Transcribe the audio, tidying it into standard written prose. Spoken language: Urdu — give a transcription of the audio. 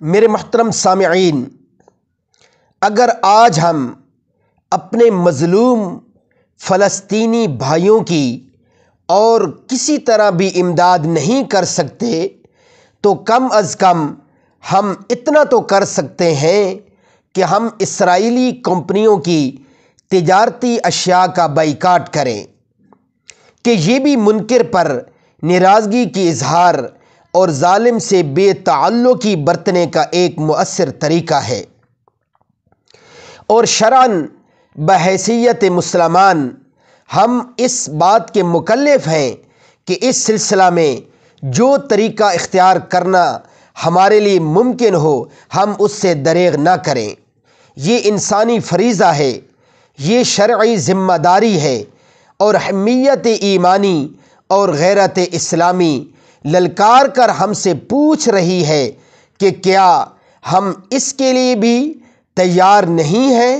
میرے محترم سامعین، اگر آج ہم اپنے مظلوم فلسطینی بھائیوں کی اور کسی طرح بھی امداد نہیں کر سکتے تو کم از کم ہم اتنا تو کر سکتے ہیں کہ ہم اسرائیلی کمپنیوں کی تجارتی اشیاء کا بائیکاٹ کریں کہ یہ بھی منکر پر ناراضگی کی اظہار اور ظالم سے بے تعلقی برتنے کا ایک مؤثر طریقہ ہے، اور شرعاً بحیثیت مسلمان ہم اس بات کے مکلف ہیں کہ اس سلسلہ میں جو طریقہ اختیار کرنا ہمارے لیے ممکن ہو ہم اس سے دریغ نہ کریں۔ یہ انسانی فریضہ ہے، یہ شرعی ذمہ داری ہے، اور اہمیت ایمانی اور غیرت اسلامی للکار کر ہم سے پوچھ رہی ہے کہ کیا ہم اس کے لیے بھی تیار نہیں ہیں؟